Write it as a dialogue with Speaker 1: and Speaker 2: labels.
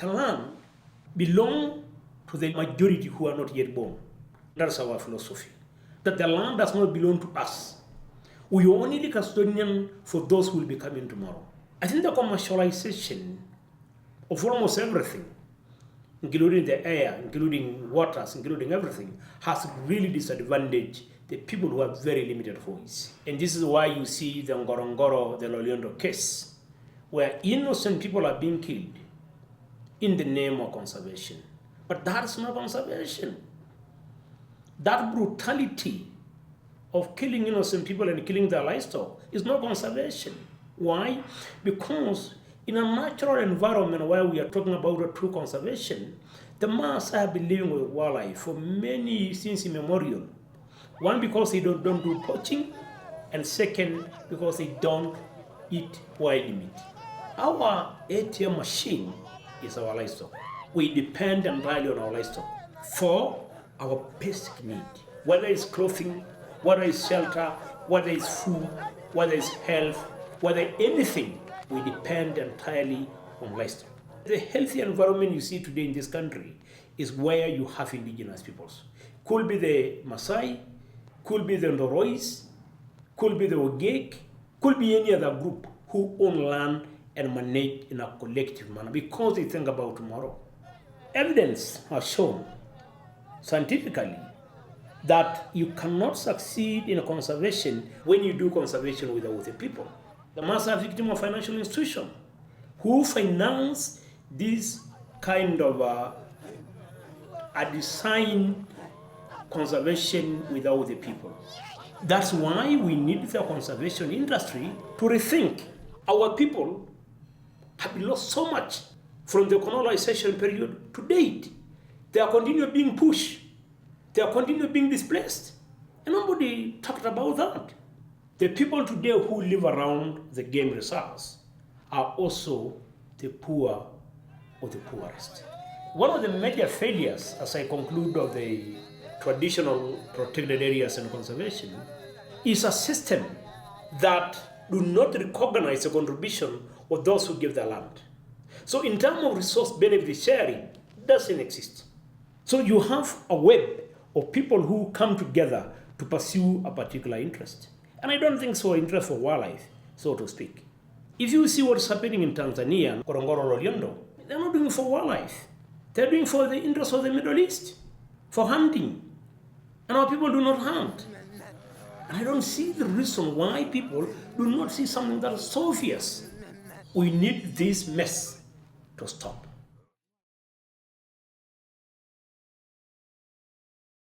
Speaker 1: the land belongs to the majority who are not yet born. That's our philosophy. That the land does not belong to us. We are only the custodian for those who will be coming tomorrow. I think the commercialization of almost everything, including the air, including waters, including everything, has really disadvantaged the people who have very limited voice. And this is why you see the Ngorongoro, the Loliondo case, where innocent people are being killed in the name of conservation. But that's not conservation. That brutality of killing innocent people and killing their livestock is not conservation. Why? Because in a natural environment where we are talking about a true conservation, the Maasai have been living with wildlife for many since immemorial. One, because they don't do poaching, and second, because they don't eat wild meat. Our ATM machine is our livestock. We depend entirely on our livestock for our basic need, whether it's clothing, whether it's shelter, whether it's food, whether it's health, whether anything, we depend entirely on livestock. The healthy environment you see today in this country is where you have indigenous peoples. Could be the Maasai, could be the Ndorois, could be the Ogek, could be any other group who own land and manage in a collective manner because they think about tomorrow. Evidence has shown scientifically that you cannot succeed in conservation when you do conservation without the people. The Maasai are victim of financial institution who finance this kind of a design conservation without the people. That's why we need the conservation industry to rethink. Our people have lost so much from the colonization period to date. They are continuing being pushed. They are continuing being displaced. And nobody talked about that. The people today who live around the game reserves are also the poor of the poorest. One of the major failures, as I conclude, of the traditional protected areas and conservation is a system that do not recognize the contribution of those who give the land. So in terms of resource benefit sharing, it doesn't exist. So you have a web of people who come together to pursue a particular interest. And I don't think so interest for wildlife, so to speak. If you see what's happening in Tanzania, Ngorongoro, Loliondo, they're not doing it for wildlife. They're doing it for the interest of the Middle East, for hunting. And our people do not hunt. And I don't see the reason why people do not see something that is so obvious. We need this mess to stop.